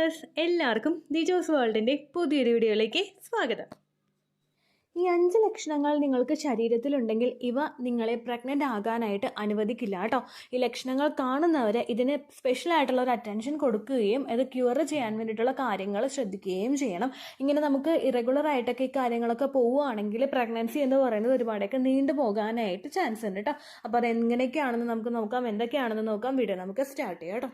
Viewers, എല്ലാവർക്കും ദിജോസ് വേൾഡിൻ്റെ പുതിയൊരു വീഡിയോയിലേക്ക് സ്വാഗതം. ഈ 5 ലക്ഷണങ്ങൾ നിങ്ങൾക്ക് ശരീരത്തിലുണ്ടെങ്കിൽ ഇവ നിങ്ങളെ പ്രഗ്നൻ്റ് ആകാനായിട്ട് അനുവദിക്കില്ല കേട്ടോ. ഈ ലക്ഷണങ്ങൾ കാണുന്നവർ ഇതിന് സ്പെഷ്യലായിട്ടുള്ള ഒരു അറ്റൻഷൻ കൊടുക്കുകയും ഇത് ക്യൂർ ചെയ്യാൻ വേണ്ടിയിട്ടുള്ള കാര്യങ്ങൾ ശ്രദ്ധിക്കുകയും ചെയ്യണം. ഇങ്ങനെ നമുക്ക് ഇറഗുലർ ആയിട്ടൊക്കെ ഈ കാര്യങ്ങളൊക്കെ പോവുകയാണെങ്കിൽ പ്രഗ്നൻസി എന്ന് പറയുന്നത് ഒരുപാടൊക്കെ നീണ്ടു പോകാനായിട്ട് ചാൻസ് ഉണ്ട് കേട്ടോ. അപ്പോൾ അതെങ്ങനെയൊക്കെയാണെന്ന് നമുക്ക് നോക്കാം, എന്തൊക്കെയാണെന്ന് നോക്കാം. വീഡിയോ നമുക്ക് സ്റ്റാർട്ട് ചെയ്യാം കേട്ടോ.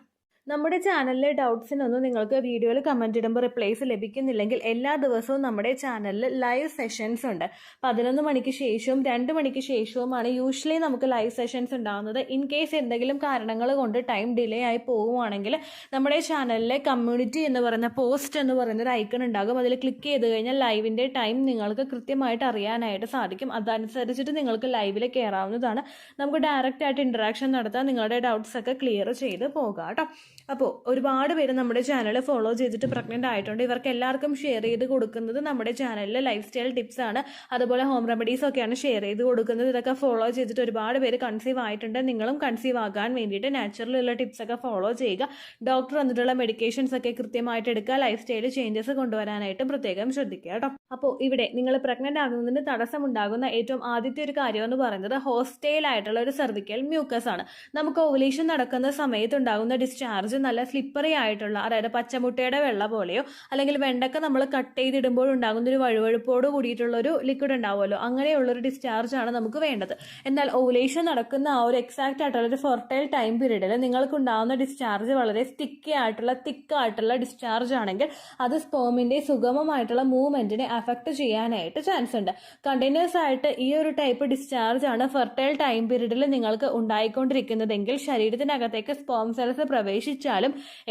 നമ്മുടെ ചാനലിലെ ഡൗട്ട്സിനൊന്നും നിങ്ങൾക്ക് വീഡിയോയിൽ കമൻറ്റ് ഇടുമ്പോൾ റിപ്ലൈസ് ലഭിക്കുന്നില്ലെങ്കിൽ എല്ലാ ദിവസവും നമ്മുടെ ചാനലിൽ ലൈവ് സെഷൻസ് ഉണ്ട്. 11 മണിക്ക് ശേഷവും 2 മണിക്ക് ശേഷവുമാണ് യൂഷ്വലി നമുക്ക് ലൈവ് സെഷൻസ് ഉണ്ടാകുന്നത്. ഇൻ കേസ് എന്തെങ്കിലും കാരണങ്ങൾ കൊണ്ട് ടൈം ഡിലേ ആയി പോവുകയാണെങ്കിൽ നമ്മുടെ ചാനലിലെ കമ്മ്യൂണിറ്റി എന്ന് പറയുന്ന പോസ്റ്റ് എന്ന് പറയുന്ന ഒരു ഐക്കൺ ഉണ്ടാകും. അതിൽ ക്ലിക്ക് ചെയ്ത് കഴിഞ്ഞാൽ ലൈവിൻ്റെ ടൈം നിങ്ങൾക്ക് കൃത്യമായിട്ട് അറിയാനായിട്ട് സാധിക്കും. അതനുസരിച്ചിട്ട് നിങ്ങൾക്ക് ലൈവിൽ കയറാവുന്നതാണ്. നമുക്ക് ഡയറക്റ്റ് ആയിട്ട് ഇൻറ്ററാക്ഷൻ നടത്താൻ നിങ്ങളുടെ ഡൗട്ട്സ് ഒക്കെ ക്ലിയർ ചെയ്ത് പോകാം കേട്ടോ. അപ്പോൾ ഒരുപാട് പേര് നമ്മുടെ ചാനൽ ഫോളോ ചെയ്തിട്ട് പ്രഗ്നൻ്റ് ആയിട്ടുണ്ട്. ഇവർക്ക് എല്ലാവർക്കും ഷെയർ ചെയ്ത് കൊടുക്കുന്നത് നമ്മുടെ ചാനലിൽ ലൈഫ് സ്റ്റൈൽ ടിപ്സ് ആണ്, അതുപോലെ ഹോം റെമഡീസ് ഒക്കെയാണ് ഷെയർ ചെയ്ത് കൊടുക്കുന്നത്. ഇതൊക്കെ ഫോളോ ചെയ്തിട്ട് ഒരുപാട് പേര് കൺസീവ് ആയിട്ടുണ്ട്. നിങ്ങളും കൺസീവ് ആകാൻ വേണ്ടിയിട്ട് നാച്ചുറലുള്ള ടിപ്സ് ഒക്കെ ഫോളോ ചെയ്യുക. ഡോക്ടർ വന്നിട്ടുള്ള മെഡിക്കേഷൻസ് ഒക്കെ കൃത്യമായിട്ട് എടുക്കുക. ലൈഫ് സ്റ്റൈൽ ചേഞ്ചസ് കൊണ്ടുവരാനായിട്ടും പ്രത്യേകം ശ്രദ്ധിക്കുക കേട്ടോ. അപ്പോൾ ഇവിടെ നിങ്ങൾ പ്രഗ്നൻ്റ് ആകുന്നതിന് തടസ്സമുണ്ടാകുന്ന ഏറ്റവും ആദ്യത്തെ ഒരു കാര്യം എന്ന് പറയുന്നത് ഹോസ്റ്റൈൽ ആയിട്ടുള്ള ഒരു സെർവിക്കൽ മ്യൂക്കസ് ആണ്. നമുക്ക് ഓവുലേഷൻ നടക്കുന്ന സമയത്ത് ഉണ്ടാകുന്ന ഡിസ്ചാർജ് നല്ല സ്ലിപ്പറി ആയിട്ടുള്ള, അതായത് പച്ചമുട്ടയുടെ വെള്ള പോലെയോ അല്ലെങ്കിൽ വെണ്ടക്ക നമ്മൾ കട്ട് ചെയ്തിടുമ്പോൾ ഉണ്ടാകുന്ന ഒരു വഴുവഴുപ്പോട് കൂടിയിട്ടുള്ള ഒരു ലിക്വിഡ് ഉണ്ടാവുമല്ലോ, അങ്ങനെയുള്ളൊരു ഡിസ്ചാർജ് ആണ് നമുക്ക് വേണ്ടത്. എന്നാൽ ഓവുലേഷൻ നടക്കുന്ന ആ ഒരു എക്സാക്റ്റ് ആയിട്ടുള്ള ഒരു ഫെർട്ടൈൽ ടൈം പീരീഡിൽ നിങ്ങൾക്ക് ഉണ്ടാകുന്ന ഡിസ്ചാർജ് വളരെ തിക്ക് ആയിട്ടുള്ള ഡിസ്ചാർജ് ആണെങ്കിൽ അത് സ്പേമിന്റെ സുഗമമായിട്ടുള്ള മൂവ്മെന്റിനെ അഫക്ട് ചെയ്യാനായിട്ട് ചാൻസ് ഉണ്ട്. കണ്ടിന്യൂസ് ആയിട്ട് ഈ ഒരു ടൈപ്പ് ഡിസ്ചാർജ് ആണ് ഫെർട്ടൈൽ ടൈം പീരീഡിൽ നിങ്ങൾക്ക് ഉണ്ടായിക്കൊണ്ടിരിക്കുന്നതെങ്കിൽ ശരീരത്തിനകത്തേക്ക് സ്പേം സെൽസ് പ്രവേശിച്ചാലും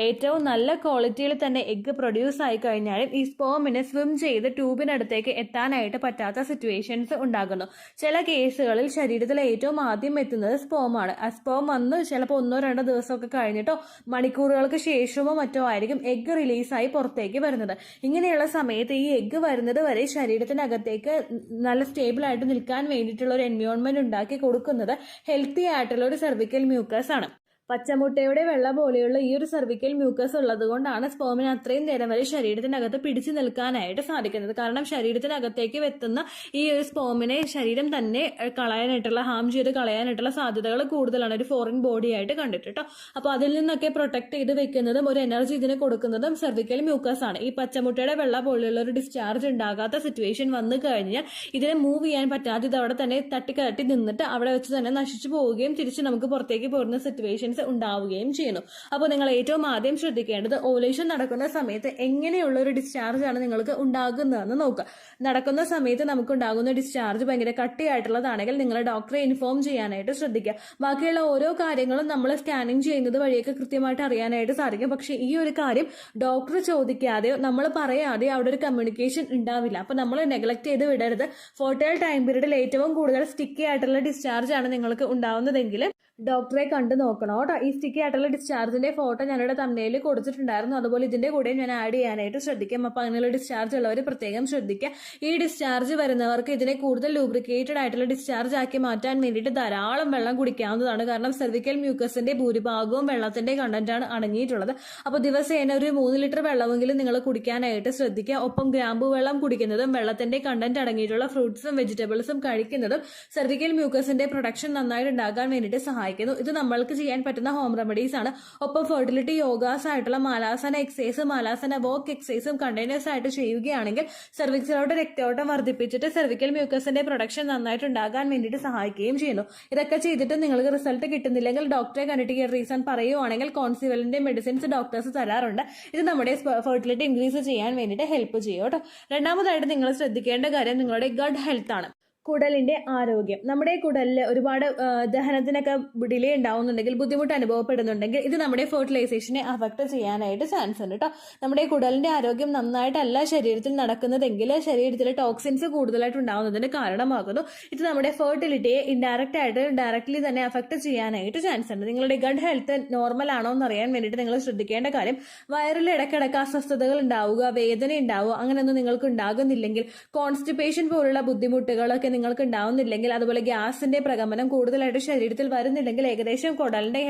ഏറ്റവും നല്ല ക്വാളിറ്റിയിൽ തന്നെ എഗ്ഗ് പ്രൊഡ്യൂസ് ആയി കഴിഞ്ഞാലും ഈ സ്പേമിന് സ്വിം ചെയ്ത് ട്യൂബിനടുത്തേക്ക് എത്താനായിട്ട് പറ്റാത്ത സിറ്റുവേഷൻസ് ഉണ്ടാകുന്നു. ചില കേസുകളിൽ ശരീരത്തിൽ ഏറ്റവും ആദ്യം എത്തുന്നത് സ്പേമാണ്. ആ സ്പേം വന്ന് ചിലപ്പോൾ 1-2 ദിവസമൊക്കെ കഴിഞ്ഞിട്ടോ മണിക്കൂറുകൾക്ക് ശേഷമോ മറ്റോ ആയിരിക്കും എഗ്ഗ് റിലീസായി പുറത്തേക്ക് വരുന്നത്. ഇങ്ങനെയുള്ള സമയത്ത് ഈ എഗ്ഗ് വരുന്നത് വരെ ശരീരത്തിനകത്തേക്ക് നല്ല സ്റ്റേബിൾ ആയിട്ട് നിൽക്കാൻ വേണ്ടിയിട്ടുള്ള ഒരു എൻവയോൺമെന്റ് ഉണ്ടാക്കി കൊടുക്കുന്നത് ഹെൽത്തി ആയിട്ടുള്ള ഒരു സെർവിക്കൽ മ്യൂക്കസ് ആണ്. പച്ചമുട്ടയുടെ വെള്ള പോലെയുള്ള ഈ ഒരു സെർവിക്കൽ മ്യൂക്കസ് ഉള്ളത് കൊണ്ടാണ് സ്പേമിന് അത്രയും നേരം വരെ ശരീരത്തിനകത്ത് പിടിച്ചു നിൽക്കാനായിട്ട് സാധിക്കുന്നത്. കാരണം ശരീരത്തിനകത്തേക്ക് എത്തുന്ന ഈ ഒരു സ്പേമിനെ ശരീരം തന്നെ ഹാം ചെയ്ത് കളയാനായിട്ടുള്ള സാധ്യതകൾ കൂടുതലാണ് ഒരു ഫോറിൻ ബോഡി ആയിട്ട് കണ്ടിട്ട് കേട്ടോ. അപ്പോൾ അതിൽ നിന്നൊക്കെ പ്രൊട്ടക്ട് ചെയ്ത് വെക്കുന്നതും ഒരു എനർജി ഇതിന് കൊടുക്കുന്നതും സെർവിക്കൽ മ്യൂക്കസ് ആണ്. ഈ പച്ചമുട്ടയുടെ വെള്ള പോലെയുള്ള ഒരു ഡിസ്ചാർജ് ഉണ്ടാകാത്ത സിറ്റുവേഷൻ വന്നു കഴിഞ്ഞാൽ ഇതിനെ മൂവ് ചെയ്യാൻ പറ്റാതെ ഇത് അവിടെ തന്നെ തട്ടി നിന്നിട്ട് അവിടെ വെച്ച് തന്നെ നശിച്ചു പോവുകയും തിരിച്ച് നമുക്ക് പുറത്തേക്ക് പോരുന്ന സിറ്റുവേഷൻസ് ഉണ്ടാവുകയും ചെയ്യുന്നു. അപ്പോൾ നിങ്ങൾ ഏറ്റവും ആദ്യം ശ്രദ്ധിക്കേണ്ടത് ഓവുലേഷൻ നടക്കുന്ന സമയത്ത് എങ്ങനെയുള്ള ഒരു ഡിസ്ചാർജ് ആണ് നിങ്ങൾക്ക് ഉണ്ടാകുന്നതെന്ന് നോക്കുക. നടക്കുന്ന സമയത്ത് നമുക്ക് ഉണ്ടാകുന്ന ഡിസ്ചാർജ് ഭയങ്കര കട്ടിയായിട്ടുള്ളതാണെങ്കിൽ നിങ്ങൾ ഡോക്ടറെ ഇൻഫോം ചെയ്യാനായിട്ട് ശ്രദ്ധിക്കുക. ബാക്കിയുള്ള ഓരോ കാര്യങ്ങളും നമ്മൾ സ്കാനിങ് ചെയ്യുന്നത് വഴിയൊക്കെ കൃത്യമായിട്ട് അറിയാനായിട്ട് സാധിക്കും. പക്ഷേ ഈ ഒരു കാര്യം ഡോക്ടർ ചോദിക്കാതെയോ നമ്മൾ പറയാതെയോ അവിടെ ഒരു കമ്മ്യൂണിക്കേഷൻ ഉണ്ടാവില്ല. അപ്പോൾ നമ്മൾ നെഗ്ലക്ട് ചെയ്ത് വിടരുത്. ഫെർട്ടൈൽ ടൈം പീരീഡിൽ ഏറ്റവും കൂടുതൽ സ്റ്റിക്കി ആയിട്ടുള്ള ഡിസ്ചാർജ് ആണ് നിങ്ങൾക്ക് ഉണ്ടാവുന്നതെങ്കിൽ ഡോക്ടറെ കണ്ടു നോക്കണം കേട്ടോ. ഈ സ്റ്റിക്കി ആയിട്ടുള്ള ഡിസ്ചാർജിന്റെ ഫോട്ടോ ഞാനിവിടെ തമ്മിൽ കൊടുത്തിട്ടുണ്ടായിരുന്നു. അതുപോലെ ഇതിന്റെ കൂടെ ഞാൻ ആഡ് ചെയ്യാനായിട്ട് ശ്രദ്ധിക്കാം. അപ്പോൾ അങ്ങനെയുള്ള ഡിസ്ചാർജ് ഉള്ളവർ പ്രത്യേകം ശ്രദ്ധിക്കുക. ഈ ഡിസ്ചാർജ് വരുന്നവർക്ക് ഇതിനെ കൂടുതൽ ലൂബ്രിക്കേറ്റഡ് ആയിട്ടുള്ള ഡിസ്ചാർജ് ആക്കി മാറ്റാൻ വേണ്ടിയിട്ട് ധാരാളം വെള്ളം കുടിക്കാവുന്നതാണ്. കാരണം സെർവിക്കൽ മ്യൂക്കസിന്റെ ഭൂരിഭാഗവും വെള്ളത്തിന്റെ കണ്ടന്റാണ് അടങ്ങിയിട്ടുള്ളത്. അപ്പോൾ ദിവസേന ഒരു 3 ലിറ്റർ വെള്ളമെങ്കിലും നിങ്ങൾ കുടിക്കാനായിട്ട് ശ്രദ്ധിക്കുക. ഒപ്പം ഗ്രാമ്പു വെള്ളം കുടിക്കുന്നതും വെള്ളത്തിന്റെ കണ്ടന്റ് അടങ്ങിയിട്ടുള്ള ഫ്രൂട്ട്സും വെജിറ്റബിൾസും കഴിക്കുന്നതും സെർവിക്കൽ മ്യൂക്കസിന്റെ പ്രൊഡക്ഷൻ നന്നായിട്ട് ഉണ്ടാകാൻ വേണ്ടിയിട്ട് സഹായിക്കും. ഇത് നമ്മൾക്ക് ചെയ്യാൻ പറ്റുന്ന ഹോം റെമഡീസ് ആണ്. ഒപ്പം ഫെർട്ടിലിറ്റി യോഗാസ് ആയിട്ടുള്ള മാലാസന എക്സസൈസും മാലാസന വോക്ക് എക്സസൈസും കണ്ടിന്യൂസ് ആയിട്ട് ചെയ്യുകയാണെങ്കിൽ സെർവിക്സിലോട്ട് രക്തയോട്ടം വർദ്ധിപ്പിച്ചിട്ട് സെർവിക്കൽ മ്യൂക്കസിന്റെ പ്രൊഡക്ഷൻ നന്നായിട്ട് ഉണ്ടാകാൻ വേണ്ടിയിട്ട് സഹായിക്കുകയും ചെയ്യുന്നു. ഇതൊക്കെ ചെയ്തിട്ട് നിങ്ങൾക്ക് റിസൾട്ട് കിട്ടുന്നില്ലെങ്കിൽ ഡോക്ടറെ കണ്ടിട്ട് റീസൺ പറയുവാണെങ്കിൽ കോൺസിവലിന്റെ മെഡിസിൻസ് ഡോക്ടേഴ്സ് തരാറുണ്ട്. ഇത് നമ്മുടെ ഫെർട്ടിലിറ്റി ഇൻക്രീസ് ചെയ്യാൻ വേണ്ടിയിട്ട് ഹെൽപ്പ് ചെയ്യും കേട്ടോ. രണ്ടാമതായിട്ട് നിങ്ങൾ ശ്രദ്ധിക്കേണ്ട കാര്യം നിങ്ങളുടെ ഗട്ട് ഹെൽത്ത് ആണ്. കുടലിന്റെ ആരോഗ്യം. നമ്മുടെ കുടലിൽ ഒരുപാട് ദഹനത്തിനൊക്കെ ഡിലേ ഉണ്ടാവുന്നുണ്ടെങ്കിൽ, ബുദ്ധിമുട്ട് അനുഭവപ്പെടുന്നുണ്ടെങ്കിൽ ഇത് നമ്മുടെ ഫെർട്ടിലൈസേഷനെ അഫക്ട് ചെയ്യാനായിട്ട് ചാൻസ് ഉണ്ട് കേട്ടോ. നമ്മുടെ കുടലിന്റെ ആരോഗ്യം നന്നായിട്ടല്ല ശരീരത്തിൽ നടക്കുന്നതെങ്കിൽ ശരീരത്തിലെ ടോക്സിൻസ് കൂടുതലായിട്ട് ഉണ്ടാവുന്നതിന് കാരണമാകുന്നു. ഇത് നമ്മുടെ ഫെർട്ടിലിറ്റിയെ ഡയറക്ട്ലി തന്നെ അഫക്ട് ചെയ്യാനായിട്ട് ചാൻസ് ഉണ്ട്. നിങ്ങളുടെ ഗട്ട് ഹെൽത്ത് നോർമൽ ആണോ എന്ന് അറിയാൻ വേണ്ടിയിട്ട് നിങ്ങൾ ശ്രദ്ധിക്കേണ്ട കാര്യം വയറിൽ ഇടയ്ക്കിടയ്ക്ക് അസ്വസ്ഥതകൾ ഉണ്ടാവുക, വേദന ഉണ്ടാവുക, അങ്ങനെയൊന്നും നിങ്ങൾക്ക് ഉണ്ടാകുന്നില്ലെങ്കിൽ, കോൺസ്റ്റിപ്പേഷൻ പോലുള്ള ബുദ്ധിമുട്ടുകളൊക്കെ നിങ്ങൾക്ക് ഉണ്ടാവുന്നില്ലെങ്കിൽ, അതുപോലെ ഗ്യാസിന്റെ പ്രകമ്പനം കൂടുതലായിട്ട് ശരീരത്തിൽ വരുന്നില്ലെങ്കിൽ ഏകദേശം കുടലിന്റെ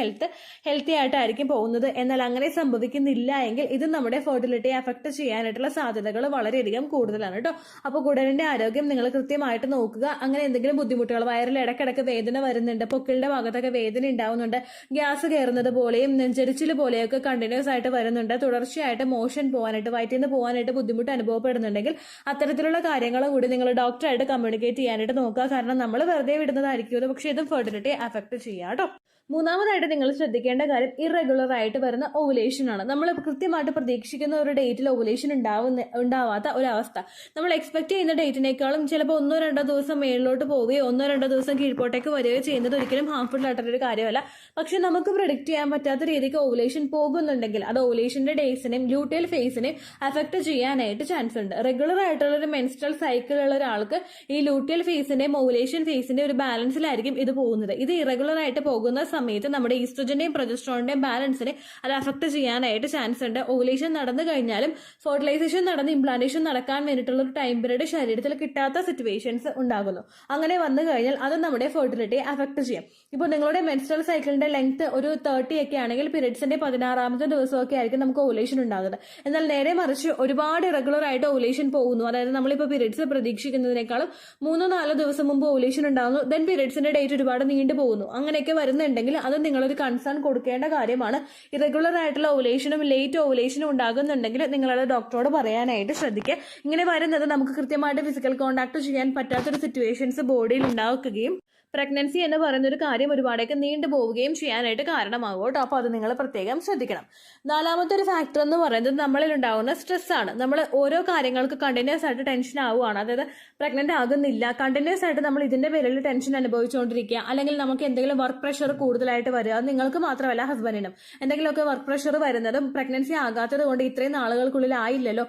ഹെൽത്തി ആയിട്ടായിരിക്കും പോകുന്നത്. എന്നാൽ അങ്ങനെ സംഭവിക്കുന്നില്ല എങ്കിൽ ഇത് നമ്മുടെ ഫെർട്ടിലിറ്റിയെ അഫക്ട് ചെയ്യാനായിട്ടുള്ള സാധ്യതകൾ വളരെയധികം കൂടുതലാണ് കേട്ടോ. അപ്പോൾ കുടലിന്റെ ആരോഗ്യം നിങ്ങൾ കൃത്യമായിട്ട് നോക്കുക. അങ്ങനെ എന്തെങ്കിലും ബുദ്ധിമുട്ടുകൾ, വയറിൽ ഇടയ്ക്കിടയ്ക്ക് വേദന വരുന്നുണ്ട്, പൊക്കിളിന്റെ ഭാഗത്തൊക്കെ വേദന ഉണ്ടാവുന്നുണ്ട്, ഗ്യാസ് കയറുന്നത് പോലെയും നെഞ്ചരിച്ചിൽ പോലെയൊക്കെ കണ്ടിന്യൂസ് ആയിട്ട് വരുന്നുണ്ട്, തുടർച്ചയായിട്ട് മോഷൻ പോകാനായിട്ട് വയറ്റിൽ നിന്ന് പോകാനായിട്ട് ബുദ്ധിമുട്ട് അനുഭവപ്പെടുന്നുണ്ടെങ്കിൽ അത്തരത്തിലുള്ള കാര്യങ്ങളും കൂടി നിങ്ങൾ ഡോക്ടറായിട്ട് കമ്മ്യൂണിക്കേറ്റ് ചെയ്യാനായിട്ട് നോക്കുക. കാരണം നമ്മൾ വെറുതെ വിടുന്നതായിരിക്കുമല്ലോ, പക്ഷേ ഇതും ഫെർട്ടിലിറ്റി അഫക്ട് ചെയ്യാം കേട്ടോ. മൂന്നാമതായിട്ട് നിങ്ങൾ ശ്രദ്ധിക്കേണ്ട കാര്യം ഇറഗുലർ ആയിട്ട് വരുന്ന ഓവുലേഷൻ ആണ്. നമ്മൾ കൃത്യമായിട്ട് പ്രതീക്ഷിക്കുന്ന ഒരു ഡേറ്റിൽ ഓവുലേഷൻ ഉണ്ടാവാത്ത ഒരവസ്ഥ, നമ്മൾ എക്സ്പെക്ട് ചെയ്യുന്ന ഡേറ്റിനേക്കാളും ചിലപ്പോൾ 1-2 ദിവസം മേളിലോട്ട് പോവുകയോ 1-2 ദിവസം കീഴ്പോട്ടേക്ക് വരികയോ ചെയ്യുന്നത് ഒരിക്കലും ഹാർംഫുൾ ആയിട്ടൊരു കാര്യമല്ല. പക്ഷെ നമുക്ക് പ്രെഡിക്റ്റ് ചെയ്യാൻ പറ്റാത്ത രീതിക്ക് ഓവുലേഷൻ പോകുന്നുണ്ടെങ്കിൽ അത് ഓവുലേഷന്റെ ഡേയ്സിനെയും ലൂട്ടിയൽ ഫേസിനെയും അഫക്ട് ചെയ്യാനായിട്ട് ചാൻസ് ഉണ്ട്. റെഗുലർ ആയിട്ടുള്ള ഒരു മെൻസ്ട്രൽ സൈക്കിൾ ഉള്ള ഒരാൾക്ക് ഈ ലൂട്ടിയൽ ഫേസിന്റെയും ഓവുലേഷൻ ഫേസിന്റെയും ഒരു ബാലൻസിലായിരിക്കും ഇത് പോകുന്നത്. ഇത് ഇറഗുലർ ആയിട്ട് പോകുന്ന സമയത്ത് നമ്മുടെ ഈസ്ട്രോജന്റെയും പ്രൊജസ്ട്രോണിന്റെയും ബാലൻസിനെ അത് അഫക്ട് ചെയ്യാനായിട്ട് ചാൻസ് ഉണ്ട്. ഓവുലേഷൻ നടന്നു കഴിഞ്ഞാലും ഫെർട്ടിലൈസേഷൻ നടന്ന് ഇംപ്ലാന്റേഷൻ നടക്കാൻ വേണ്ടിയിട്ടുള്ള ഒരു ടൈം പീരീഡ് ശരീരത്തിൽ കിട്ടാത്ത സിറ്റുവേഷൻസ് ഉണ്ടാകുന്നു. അങ്ങനെ വന്നു കഴിഞ്ഞാൽ അത് നമ്മുടെ ഫെർട്ടിലിറ്റിയെ അഫക്ട് ചെയ്യും. ഇപ്പോൾ നിങ്ങളുടെ മെൻസ്ട്രൽ സൈക്കിളിന്റെ ലെങ്ത് ഒരു 30 ഒക്കെ ആണെങ്കിൽ പീരീഡ്സിന്റെ 16ാമത്തെ ദിവസമൊക്കെ ആയിരിക്കും നമുക്ക് ഓവുലേഷൻ ഉണ്ടാകുന്നത്. എന്നാൽ നേരെ മറിച്ച് ഒരുപാട് ഇറഗുലർ ആയിട്ട് ഓവുലേഷൻ പോകുന്നു, അതായത് നമ്മളിപ്പോൾ പീരീഡ്സ് പ്രതീക്ഷിക്കുന്നതിനേക്കാളും 3-4 ദിവസം മുമ്പ് ഓവുലേഷൻ ഉണ്ടാകുന്നു, ദെൻ പീരീഡ്സിന്റെ ഡേറ്റ് ഒരുപാട് നീണ്ടു പോകുന്നു, അങ്ങനെയൊക്കെ വരുന്നുണ്ടെങ്കിൽ അത് നിങ്ങളൊരു കൺസേൺ കൊടുക്കേണ്ട കാര്യമാണ്. ഇറഗുലർ ആയിട്ടുള്ള ഓവുലേഷനും ലേറ്റ് ഓവുലേഷനും ഉണ്ടാകുന്നുണ്ടെങ്കിൽ നിങ്ങളത് ഡോക്ടറോട് പറയാനായിട്ട് ശ്രദ്ധിക്കുക. ഇങ്ങനെ വരുന്നത് നമുക്ക് കൃത്യമായിട്ട് ഫിസിക്കൽ കോൺടാക്ട് ചെയ്യാൻ പറ്റാത്തൊരു സിറ്റുവേഷൻസ് ബോഡിയിൽ ഉണ്ടാക്കുകയും പ്രഗ്നൻസി എന്ന് പറയുന്ന ഒരു കാര്യം ഒരുപാടൊക്കെ നീണ്ടു പോവുകയും ചെയ്യാനായിട്ട് കാരണമാകും കേട്ടോ. അപ്പോൾ അത് നിങ്ങൾ പ്രത്യേകം ശ്രദ്ധിക്കണം. നാലാമത്തെ ഒരു ഫാക്ടർ എന്ന് പറയുന്നത് നമ്മളിൽ ഉണ്ടാകുന്ന സ്ട്രെസ് ആണ്. നമ്മൾ ഓരോ കാര്യങ്ങൾക്ക് കണ്ടിന്യൂസ് ആയിട്ട് ടെൻഷൻ ആവുകയാണ്, അതായത് പ്രഗ്നന്റ് ആകുന്നില്ല, കണ്ടിന്യൂസ് ആയിട്ട് നമ്മൾ ഇതിന്റെ പേരിൽ ടെൻഷൻ അനുഭവിച്ചുകൊണ്ടിരിക്കുക, അല്ലെങ്കിൽ നമുക്ക് എന്തെങ്കിലും വർക്ക് പ്രഷർ കൂടുതലായിട്ട് വരിക, അത് നിങ്ങൾക്ക് മാത്രമല്ല ഹസ്ബൻഡിനും എന്തെങ്കിലുമൊക്കെ വർക്ക് പ്രഷർ വരുന്നതും പ്രഗ്നൻസി ആകാത്തത് കൊണ്ട് ഇത്രയും നാളുകൾക്കുള്ളിൽ ആയില്ലല്ലോ,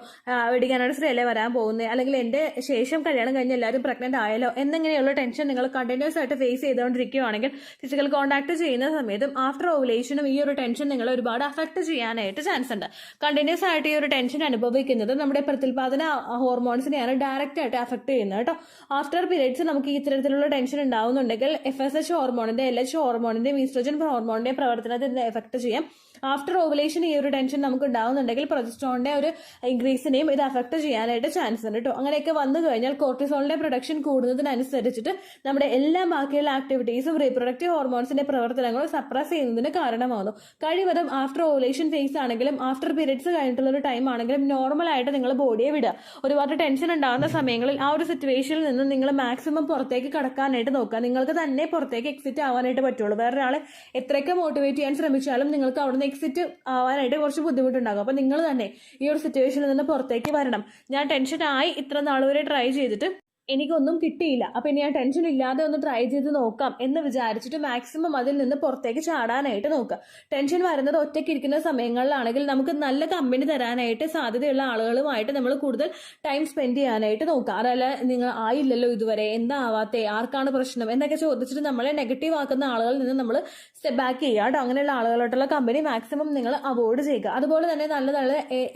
വെഡിങ് ആനിവേഴ്സറി അല്ലേ വരാൻ പോകുന്നത്, അല്ലെങ്കിൽ എന്റെ ശേഷം കല്യാണം കഴിഞ്ഞ് എല്ലാവരും പ്രഗ്നന്റ് ആയല്ലോ എന്നിങ്ങനെയുള്ള ടെൻഷൻ നിങ്ങൾ കണ്ടിന്യൂസ് ആയിട്ട് ഫേസ് ചെയ്തുകൊണ്ടിരിക്കുകയാണെങ്കിൽ ഫിസിക്കൽ കോൺടാക്ട് ചെയ്യുന്ന സമയത്തും ആഫ്റ്റർ ഓവുലേഷനും ഈ ഒരു ടെൻഷൻ നിങ്ങൾ ഒരുപാട് അഫക്ട് ചെയ്യാനായിട്ട് ചാൻസ് ഉണ്ട്. കണ്ടിന്യൂസ് ആയിട്ട് ഈ ഒരു ടെൻഷൻ അനുഭവിക്കുന്നത് നമ്മുടെ പ്രത്യുൽപാദന ഹോർമോൺസിനെയാണ് ഡയറക്റ്റ് ആയിട്ട് അഫക്ട് ചെയ്യുന്നത് കേട്ടോ. ആഫ്റ്റർ പീരീഡ്സ് നമുക്ക് ഈ ഇത്തരത്തിലുള്ള ടെൻഷൻ ഉണ്ടാവുന്നുണ്ടെങ്കിൽ FSH ഹോർമോണിന്റെ, LH ഹോർമോണിന്റെയും ഈസ്ട്രോജൻ ഹോർമോണിന്റെയും പ്രവർത്തനത്തെ എഫക്ട് ചെയ്യാം. ആഫ്റ്റർ ഓവുലേഷൻ ഈ ഒരു ടെൻഷൻ നമുക്ക് ഉണ്ടാവുന്നുണ്ടെങ്കിൽ പ്രൊജസ്ട്രോണിന്റെ ഒരു ഇൻക്രീസിനെയും ഇത് അഫക്ട് ചെയ്യാനായിട്ട് ചാൻസ് ഉണ്ട് കേട്ടോ. അങ്ങനെയൊക്കെ വന്നു കഴിഞ്ഞാൽ കോർട്ടിസോളിന്റെ പ്രൊഡക്ഷൻ കൂടുന്നതിനനുസരിച്ചിട്ട് നമ്മുടെ എല്ലാ ബാക്കിയുള്ള ആക്ടിവിറ്റീസും റീപ്രൊഡക്റ്റീവ് ഹോർമോൺസിന്റെ പ്രവർത്തനങ്ങളും സപ്രസ് ചെയ്യുന്നതിന് കാരണമാകുന്നു. കഴിവതും ആഫ്റ്റർ ഓവുലേഷൻ ഫേസ് ആണെങ്കിലും ആഫ്റ്റർ പീരീഡ്സ് കഴിഞ്ഞിട്ടുള്ള ഒരു ടൈം ആണെങ്കിലും നോർമൽ ആയിട്ട് നിങ്ങൾ ബോഡിയെ വിടുക. ഒരുപാട് ടെൻഷൻ ഉണ്ടാകുന്ന സമയങ്ങളിൽ ആ ഒരു സിറ്റുവേഷനിൽ നിന്ന് നിങ്ങൾ മാക്സിമം പുറത്തേക്ക് കടക്കാനായിട്ട് നോക്കുക. നിങ്ങൾക്ക് തന്നെ പുറത്തേക്ക് എക്സിറ്റ് ആവാനായിട്ട് പറ്റുള്ളൂ. വേറൊരാളെ എത്രയൊക്കെ മോട്ടിവേറ്റ് ചെയ്യാൻ ശ്രമിച്ചാലും നിങ്ങൾക്ക് അവിടുന്ന് എക്സിറ്റ് ആവാനായിട്ട് കുറച്ച് ബുദ്ധിമുട്ടുണ്ടാകും. അപ്പോൾ നിങ്ങൾ തന്നെ ഈ ഒരു സിറ്റുവേഷനിൽ നിന്ന് പുറത്തേക്ക് വരണം. ഞാൻ ടെൻഷനായി ഇത്ര നാൾ വരെ ട്രൈ ചെയ്തിട്ട് എനിക്കൊന്നും കിട്ടിയില്ല, അപ്പൊ ഇനി ഞാൻ ടെൻഷൻ ഇല്ലാതെ ഒന്ന് ട്രൈ ചെയ്ത് നോക്കാം എന്ന് വിചാരിച്ചിട്ട് മാക്സിമം അതിൽ നിന്ന് പുറത്തേക്ക് ചാടാനായിട്ട് നോക്കുക. ടെൻഷൻ വരുന്നത് ഒറ്റയ്ക്ക് ഇരിക്കുന്ന സമയങ്ങളിലാണെങ്കിൽ നമുക്ക് നല്ല കമ്പനി തരാനായിട്ട് സാധ്യതയുള്ള ആളുകളുമായിട്ട് നമ്മൾ കൂടുതൽ ടൈം സ്പെൻഡ് ചെയ്യാനായിട്ട് നോക്കുക. അതല്ല നിങ്ങൾ ആയില്ലല്ലോ ഇതുവരെ, എന്താ ആവാത്തേ, ആർക്കാണ് പ്രശ്നം എന്നൊക്കെ ചോദിച്ചിട്ട് നമ്മളെ നെഗറ്റീവ് ആക്കുന്ന ആളുകളിൽ നിന്ന് നമ്മൾ സ്റ്റെപ്പ് ബാക്ക് ചെയ്യുക കേട്ടോ. അങ്ങനെയുള്ള ആളുകളോട്ടുള്ള കമ്പനി മാക്സിമം നിങ്ങൾ അവോയ്ഡ് ചെയ്യുക. അതുപോലെ തന്നെ നല്ല നല്ല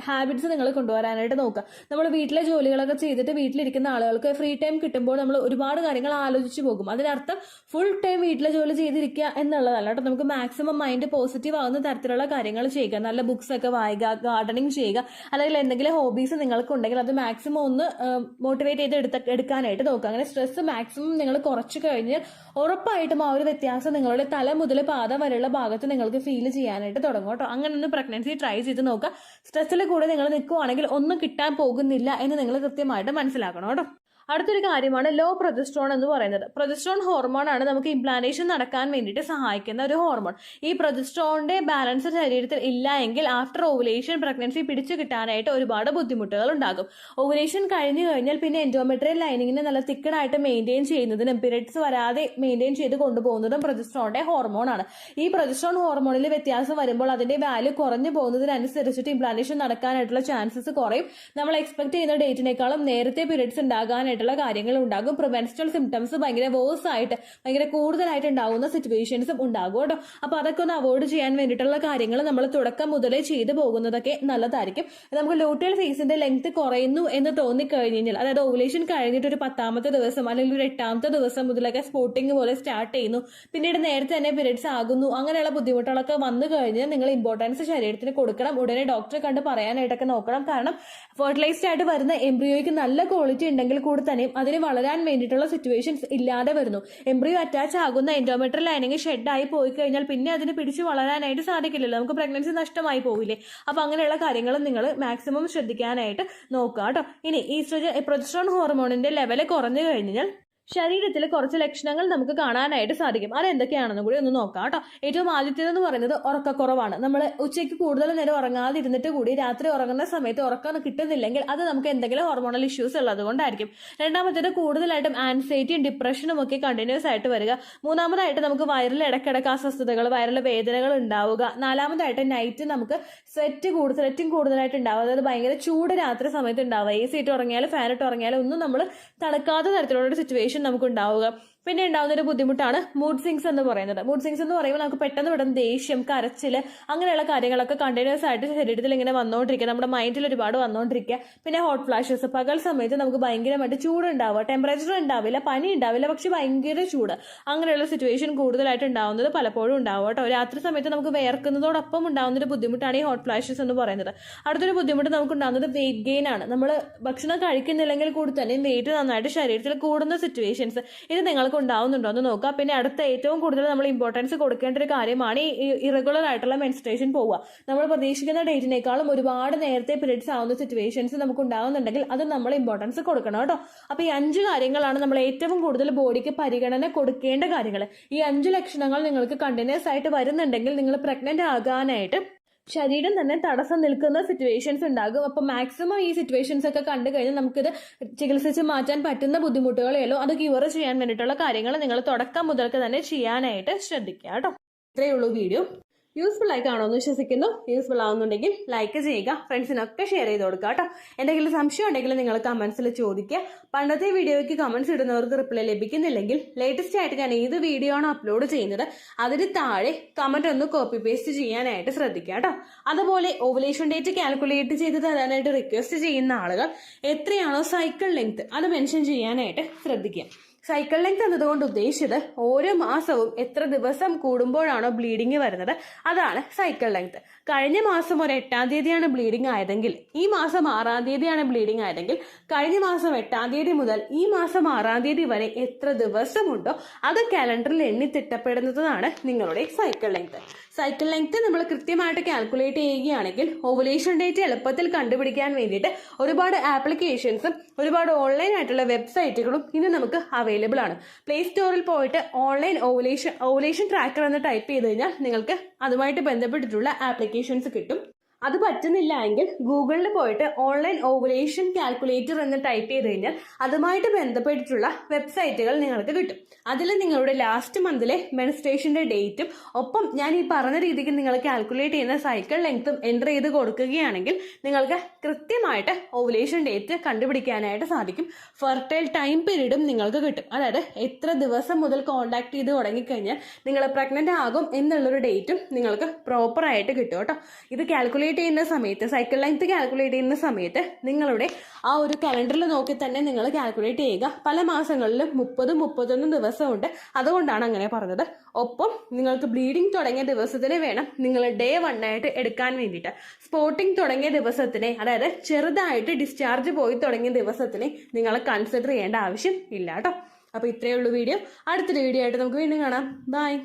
ഹാബിറ്റ്സ് നിങ്ങൾ കൊണ്ടുവരാനായിട്ട് നോക്കുക. നമ്മൾ വീട്ടിലെ ജോലികളൊക്കെ ചെയ്തിട്ട് വീട്ടിലിരിക്കുന്ന ആളുകൾക്ക് ഫ്രീ ടൈം കിട്ടുമ്പോൾ നമ്മൾ ഒരുപാട് കാര്യങ്ങൾ ആലോചിച്ച് പോകും. അതിനർത്ഥം ഫുൾ ടൈം വീട്ടിലെ ജോലി ചെയ്തിരിക്കുക എന്നുള്ളതല്ല കേട്ടോ. നമുക്ക് മാക്സിമം മൈൻഡ് പോസിറ്റീവ് ആവുന്ന തരത്തിലുള്ള കാര്യങ്ങൾ ചെയ്യുക. നല്ല ബുക്സ് ഒക്കെ വായിക്കുക, ഗാർഡനിങ് ചെയ്യുക, അല്ലെങ്കിൽ എന്തെങ്കിലും ഹോബീസ് നിങ്ങൾക്ക് ഉണ്ടെങ്കിൽ അത് മാക്സിമം ഒന്ന് മോട്ടിവേറ്റ് ചെയ്ത് എടുക്കാനായിട്ട് നോക്കുക. അങ്ങനെ സ്ട്രെസ് മാക്സിമം നിങ്ങൾ കുറച്ച് കഴിഞ്ഞാൽ ഉറപ്പായിട്ടും ആ ഒരു വ്യത്യാസം നിങ്ങളുടെ തല മുതൽ പാദം വരെയുള്ള ഭാഗത്ത് നിങ്ങൾക്ക് ഫീൽ ചെയ്യാനായിട്ട് തുടങ്ങും കേട്ടോ. അങ്ങനെ ഒന്ന് പ്രഗ്നൻസി ട്രൈ ചെയ്ത് നോക്കുക. സ്ട്രെസ്സിൽ കൂടെ നിങ്ങൾ നിൽക്കുവാണെങ്കിൽ ഒന്നും കിട്ടാൻ പോകുന്നില്ല എന്ന് നിങ്ങൾ കൃത്യമായിട്ട് മനസ്സിലാക്കണം കേട്ടോ. അടുത്തൊരു കാര്യമാണ് ലോ പ്രൊജസ്ട്രോൺ എന്ന് പറയുന്നത്. പ്രൊജസ്ട്രോൺ ഹോർമോൺ ആണ് നമുക്ക് ഇംപ്ലാന്റേഷൻ നടക്കാൻ വേണ്ടിയിട്ട് സഹായിക്കുന്ന ഒരു ഹോർമോൺ. ഈ പ്രൊജസ്ട്രോണിന്റെ ബാലൻസ് ശരീരത്തിൽ ഇല്ല എങ്കിൽ ആഫ്റ്റർ ഓവുലേഷൻ പ്രഗ്നൻസി പിടിച്ചു കിട്ടാനായിട്ട് ഒരുപാട് ബുദ്ധിമുട്ടുകൾ ഉണ്ടാകും. ഓവുലേഷൻ കഴിഞ്ഞു കഴിഞ്ഞാൽ പിന്നെ എൻഡോമെട്രിയൽ ലൈനിങ്ങിനെ നല്ല തിക്കഡായിട്ട് മെയിൻറ്റെയിൻ ചെയ്യുന്നതിനും പീരിയഡ്സ് വരാതെ മെയിൻറ്റെയിൻ ചെയ്ത് കൊണ്ടുപോകുന്നതും പ്രൊജസ്ട്രോണിന്റെ ഹോർമോൺ ആണ്. ഈ പ്രൊജസ്ട്രോൺ ഹോർമോണിൽ വ്യത്യാസം വരുമ്പോൾ അതിന്റെ വാല്യൂ കുറഞ്ഞു പോകുന്നതിനനുസരിച്ചിട്ട് ഇംപ്ലാന്റേഷൻ നടക്കാനായിട്ടുള്ള ചാൻസസ് കുറയും. നമ്മൾ എക്സ്പെക്ട് ചെയ്യുന്ന ഡേറ്റിനേക്കാളും നേരത്തെ പീരിയഡ്സ് ഉണ്ടാകാനായിട്ട് ഉണ്ടാവാനായിട്ടുള്ള കാര്യങ്ങൾ ഉണ്ടാകും. പ്രിമെൻസ്ട്രൽ സിംറ്റംസ് ഭയങ്കര വേഴ്സ് ആയിട്ട് ഭയങ്കര കൂടുതലായിട്ട് ഉണ്ടാകുന്ന സിറ്റുവേഷൻസും ഉണ്ടാകും കേട്ടോ. അപ്പൊ അതൊക്കെ ഒന്ന് അവോയ്ഡ് ചെയ്യാൻ വേണ്ടിയിട്ടുള്ള കാര്യങ്ങൾ നമ്മൾ തുടക്കം മുതലേ ചെയ്തു പോകുന്നതൊക്കെ നല്ലതായിരിക്കും. നമുക്ക് ലൂട്ടിയൽ ഫേസിന്റെ ലെങ്ത് കുറയുന്നു എന്ന് തോന്നിക്കഴിഞ്ഞാൽ, അതായത് ഓവുലേഷൻ കഴിഞ്ഞിട്ട് ഒരു 10ാമത്തെ ദിവസം അല്ലെങ്കിൽ ഒരു 8ാമത്തെ ദിവസം മുതലൊക്കെ സ്പോട്ടിങ് പോലെ സ്റ്റാർട്ട് ചെയ്യുന്നു, പിന്നീട് നേരത്തെ തന്നെ പീരിയഡ്സ് ആകുന്നു, അങ്ങനെയുള്ള ബുദ്ധിമുട്ടുകളൊക്കെ വന്നു കഴിഞ്ഞാൽ നിങ്ങൾ ഇമ്പോർട്ടൻസ് ശരീരത്തിന് കൊടുക്കണം. ഉടനെ ഡോക്ടറെ കണ്ട് പറയാനായിട്ടൊക്കെ നോക്കണം. കാരണം ഫെർട്ടിലൈസ്ഡ് ആയിട്ട് വരുന്ന എംബ്രിയോയ്ക്ക് നല്ല ക്വാളിറ്റി ഉണ്ടെങ്കിൽ കൂടി തന്നെയും അതിന് വളരാൻ വേണ്ടിയിട്ടുള്ള സിറ്റുവേഷൻസ് ഇല്ലാതെ വരുന്നു. എംബ്രിയോ അറ്റാച്ച് ആകുന്ന എൻഡോമെട്രിയൽ ലൈനിങ് ഷെഡായി പോയി കഴിഞ്ഞാൽ പിന്നെ അതിന് പിടിച്ചു വളരാനായിട്ട് സാധിക്കില്ലല്ലോ, നമുക്ക് പ്രഗ്നൻസി നഷ്ടമായി പോവില്ലേ. അപ്പൊ അങ്ങനെയുള്ള കാര്യങ്ങളും നിങ്ങൾ മാക്സിമം ശ്രദ്ധിക്കാനായിട്ട് നോക്കുക കേട്ടോ. ഇനി ഈസ്ട്രജൻ പ്രൊജസ്ട്രോൺ ഹോർമോണിന്റെ ലെവല് കുറഞ്ഞു കഴിഞ്ഞാൽ ശരീരത്തിൽ കുറച്ച് ലക്ഷണങ്ങൾ നമുക്ക് കാണാനായിട്ട് സാധിക്കും. അതെന്തൊക്കെയാണെന്നും കൂടി ഒന്ന് നോക്കാം കേട്ടോ. ഏറ്റവും ആദ്യത്തേതെന്ന് പറയുന്നത് ഉറക്കക്കുറവാണ്. നമ്മൾ ഉച്ചയ്ക്ക് കൂടുതൽ നേരം ഉറങ്ങാതെ ഇരുന്നിട്ട് കൂടി രാത്രി ഉറങ്ങുന്ന സമയത്ത് ഉറക്കം കിട്ടുന്നില്ലെങ്കിൽ അത് നമുക്ക് എന്തെങ്കിലും ഹോർമോണൽ ഇഷ്യൂസ് ഉള്ളത് കൊണ്ടായിരിക്കും. രണ്ടാമത്തേത് കൂടുതലായിട്ടും ആൻസൈറ്റിയും ഡിപ്രഷനും ഒക്കെ കണ്ടിന്യൂസ് ആയിട്ട് വരിക. മൂന്നാമതായിട്ട് നമുക്ക് വയറിൽ ഇടയ്ക്കിടയ്ക്ക് അസ്വസ്ഥതകൾ, വയറിൽ വേദനകൾ ഉണ്ടാവുക. നാലാമതായിട്ട് നൈറ്റ് നമുക്ക് സ്വെറ്റിംഗ് കൂടുതലായിട്ട് ഉണ്ടാവുക, അതായത് ഭയങ്കര ചൂട് രാത്രി സമയത്ത് ഉണ്ടാവുക. AC ഇട്ട് ഉറങ്ങിയാലും ഫാൻ ഇട്ട് ഉറങ്ങിയാലും ഒന്നും നമ്മൾ തണുക്കാത്ത തരത്തിലുള്ള ഒരു സിറ്റുവേഷൻ നമുക്ക് ഉണ്ടാവുക. പിന്നെ ഉണ്ടാവുന്ന ഒരു ബുദ്ധിമുട്ടാണ് മൂഡ് സ്വിങ്സ് എന്ന് പറയുന്നത്. മൂഡ് സ്വിങ്സ് എന്ന് പറയുമ്പോൾ നമുക്ക് പെട്ടെന്ന് പെട്ടെന്ന് ദേഷ്യം, കരച്ചില്, അങ്ങനെയുള്ള കാര്യങ്ങളൊക്കെ കണ്ടിന്യൂസ് ആയിട്ട് ശരീരത്തിൽ ഇങ്ങനെ വന്നുകൊണ്ടിരിക്കുക, നമ്മുടെ മൈൻഡിൽ ഒരുപാട് വന്നുകൊണ്ടിരിക്കുക. പിന്നെ ഹോട്ട് ഫ്ലാഷസ്, പകൽ സമയത്ത് നമുക്ക് ഭയങ്കരമായിട്ട് ചൂടുണ്ടാവുക, ടെമ്പറേച്ചർ ഉണ്ടാവില്ല, പനി ഉണ്ടാവില്ല, പക്ഷെ ഭയങ്കര ചൂട്, അങ്ങനെയുള്ള സിറ്റുവേഷൻ കൂടുതലായിട്ട് ഉണ്ടാവുന്നത് പലപ്പോഴും ഉണ്ടാവും കേട്ടോ. രാത്രി സമയത്ത് നമുക്ക് വേർക്കുന്നതോടൊപ്പം ഉണ്ടാവുന്നൊരു ബുദ്ധിമുട്ടാണ് ഈ ഹോട്ട് ഫ്ലാഷസ് എന്ന് പറയുന്നത്. അടുത്തൊരു ബുദ്ധിമുട്ട് നമുക്ക് ഉണ്ടാകുന്നത് വെയിറ്റ് ഗെയിൻ ആണ്. നമ്മൾ ഭക്ഷണം കഴിക്കുന്നില്ലെങ്കിൽ കൂടി തന്നെ വെയിറ്റ് നന്നായിട്ട് ശരീരത്തിൽ കൂടുന്ന സിറ്റുവേഷൻസ്, ഇത് നിങ്ങൾക്ക് ഉണ്ടാവുന്നുണ്ടോ എന്ന് നോക്കുക. പിന്നെ അടുത്ത ഏറ്റവും കൂടുതൽ നമ്മൾ ഇമ്പോർട്ടൻസ് കൊടുക്കേണ്ട ഒരു കാര്യമാണ് ഈ ഇറഗുലർ ആയിട്ടുള്ള മെൻസ്ട്രേഷൻ പോവുക. നമ്മൾ പ്രതീക്ഷിക്കുന്ന ഡേറ്റിനേക്കാളും ഒരുപാട് നേരത്തെ പീരിയഡ്സ് ആവുന്ന സിറ്റുവേഷൻസ് നമുക്ക് ഉണ്ടാവുന്നുണ്ടെങ്കിൽ അത് നമ്മൾ ഇമ്പോർട്ടൻസ് കൊടുക്കണം കേട്ടോ. അപ്പൊ ഈ 5 കാര്യങ്ങളാണ് നമ്മൾ ഏറ്റവും കൂടുതൽ ബോഡിക്ക് പരിഗണന കൊടുക്കേണ്ട കാര്യങ്ങൾ. ഈ 5 ലക്ഷണങ്ങൾ നിങ്ങൾക്ക് കണ്ടിന്യൂസ് ആയിട്ട് വരുന്നുണ്ടെങ്കിൽ നിങ്ങൾ പ്രഗ്നന്റ് ആകാനായിട്ട് ശരീരം തന്നെ തടസ്സം നിൽക്കുന്ന സിറ്റുവേഷൻസ് ഉണ്ടാകും. അപ്പൊ മാക്സിമം ഈ സിറ്റുവേഷൻസ് ഒക്കെ കണ്ടു കഴിഞ്ഞാൽ നമുക്കിത് ചികിത്സിച്ച് മാറ്റാൻ പറ്റുന്ന ബുദ്ധിമുട്ടുകളെയോ അത് ക്യൂർ ചെയ്യാൻ വേണ്ടിയിട്ടുള്ള കാര്യങ്ങൾ നിങ്ങൾ തുടക്കം മുതൽക്ക് തന്നെ ചെയ്യാനായിട്ട് ശ്രദ്ധിക്കുക കേട്ടോ. ഇത്രയേ ഉള്ളൂ വീഡിയോ. യൂസ്ഫുൾ ആയി കാണുമെന്ന് വിശ്വസിക്കുന്നു. യൂസ്ഫുൾ ആവുന്നുണ്ടെങ്കിൽ ലൈക്ക് ചെയ്യുക, ഫ്രണ്ട്സിനൊക്കെ ഷെയർ ചെയ്ത് കൊടുക്കുക കേട്ടോ. എന്തെങ്കിലും സംശയം ഉണ്ടെങ്കിൽ നിങ്ങൾ കമന്റ്സിൽ ചോദിക്കുക. പണ്ടത്തെ വീഡിയോയ്ക്ക് കമന്റ്സ് ഇടുന്നവർക്ക് റിപ്ലൈ ലഭിക്കുന്നില്ലെങ്കിൽ ലേറ്റസ്റ്റ് ആയിട്ട് ഞാൻ ഏത് വീഡിയോ ആണ് അപ്ലോഡ് ചെയ്യുന്നത് അതിന് താഴെ കമന്റ് ഒന്ന് കോപ്പി പേസ്റ്റ് ചെയ്യാനായിട്ട് ശ്രദ്ധിക്കുക കേട്ടോ. അതുപോലെ ഓവുലേഷൻ ഡേറ്റ് കാൽക്കുലേറ്റ് ചെയ്ത് തരാനായിട്ട് റിക്വസ്റ്റ് ചെയ്യുന്ന ആളുകൾ എത്രയാണോ സൈക്കിൾ ലെങ്ത് അത് മെൻഷൻ ചെയ്യാനായിട്ട് ശ്രദ്ധിക്കുക. സൈക്കിൾ ലെങ്ത് എന്നതുകൊണ്ട് ഉദ്ദേശിച്ചത് ഓരോ മാസവും എത്ര ദിവസം കൂടുമ്പോഴാണോ ബ്ലീഡിങ് വരുന്നത് അതാണ് സൈക്കിൾ ലെങ്ത്. കഴിഞ്ഞ മാസം ഒരു 8ാം തീയതിയാണ് ബ്ലീഡിങ് ആയതെങ്കിൽ ഈ മാസം 6ാം തീയതിയാണ് ബ്ലീഡിങ് ആയതെങ്കിൽ കഴിഞ്ഞ മാസം 8ാം തീയതി മുതൽ ഈ മാസം 6ാം തീയതി വരെ എത്ര ദിവസമുണ്ടോ അത് കാലണ്ടറിൽ എണ്ണി തിട്ടപ്പെടുന്നതാണ് നിങ്ങളുടെ സൈക്കിൾ ലെങ്ത്. സൈക്കിൾ ലെങ്ത് നമ്മൾ കൃത്യമായിട്ട് കാൽക്കുലേറ്റ് ചെയ്യുകയാണെങ്കിൽ ഓവുലേഷൻ ഡേറ്റ് എളുപ്പത്തിൽ കണ്ടുപിടിക്കാൻ വേണ്ടിയിട്ട് ഒരുപാട് ആപ്ലിക്കേഷൻസും ഒരുപാട് ഓൺലൈൻ ആയിട്ടുള്ള വെബ്സൈറ്റുകളും ഇന്ന് നമുക്ക് അവൈലബിൾ ആണ്. പ്ലേ സ്റ്റോറിൽ പോയിട്ട് ഓൺലൈൻ ഓവുലേഷൻ ട്രാക്കർ എന്ന് ടൈപ്പ് ചെയ്ത് കഴിഞ്ഞാൽ നിങ്ങൾക്ക് അതുമായിട്ട് ബന്ധപ്പെട്ടിട്ടുള്ള ആപ്ലിക്കേഷൻസ് കിട്ടും. അത് പറ്റുന്നില്ല എങ്കിൽ ഗൂഗിളിൽ പോയിട്ട് ഓൺലൈൻ ഓവുലേഷൻ കാൽക്കുലേറ്റർ എന്ന് ടൈപ്പ് ചെയ്ത് കഴിഞ്ഞാൽ അതുമായിട്ട് ബന്ധപ്പെട്ടിട്ടുള്ള വെബ്സൈറ്റുകൾ നിങ്ങൾക്ക് കിട്ടും. അതിൽ നിങ്ങളുടെ ലാസ്റ്റ് മന്തിലെ മെൻസ്ട്രേഷന്റെ ഡേറ്റും ഒപ്പം ഞാൻ ഈ പറഞ്ഞ രീതിക്ക് നിങ്ങൾ കാൽക്കുലേറ്റ് ചെയ്യുന്ന സൈക്കിൾ ലെങ്ത്തും എൻ്റർ ചെയ്ത് കൊടുക്കുകയാണെങ്കിൽ നിങ്ങൾക്ക് കൃത്യമായിട്ട് ഓവുലേഷൻ ഡേറ്റ് കണ്ടുപിടിക്കാനായിട്ട് സാധിക്കും. ഫെർട്ടൈൽ ടൈം പീരീഡും നിങ്ങൾക്ക് കിട്ടും. അതായത് എത്ര ദിവസം മുതൽ കോണ്ടാക്ട് ചെയ്ത് തുടങ്ങിക്കഴിഞ്ഞാൽ നിങ്ങൾ പ്രഗ്നന്റ് ആകും എന്നുള്ളൊരു ഡേറ്റും നിങ്ങൾക്ക് പ്രോപ്പറായിട്ട് കിട്ടും കേട്ടോ. ഇത് കാൽക്കുലേറ്റ് ചെയ്യുന്ന സമയത്ത് സൈക്കിൾ ലെങ്ത് കാൽക്കുലേറ്റ് ചെയ്യുന്ന സമയത്ത് നിങ്ങളുടെ ആ ഒരു കലണ്ടറിൽ നോക്കി തന്നെ നിങ്ങൾ കാൽക്കുലേറ്റ് ചെയ്യുക. പല മാസങ്ങളിലും 30-31 ദിവസമുണ്ട്, അതുകൊണ്ടാണ് അങ്ങനെ പറഞ്ഞത്. ഒപ്പം നിങ്ങൾക്ക് ബ്ലീഡിങ് തുടങ്ങിയ ദിവസത്തിന് വേണം നിങ്ങൾ ഡേ 1 ആയിട്ട് എടുക്കാൻ വേണ്ടിയിട്ട്. സ്പോട്ടിങ് തുടങ്ങിയ ദിവസത്തിനെ, അതായത് ചെറുതായിട്ട് ഡിസ്ചാർജ് പോയി തുടങ്ങിയ ദിവസത്തിനെ നിങ്ങൾ കൺസിഡർ ചെയ്യേണ്ട ആവശ്യം ഇല്ല കേട്ടോ. അപ്പൊ ഇത്രയേ ഉള്ളൂ വീഡിയോ. അടുത്തൊരു വീഡിയോ ആയിട്ട് നമുക്ക് വീണ്ടും കാണാം. ബൈ.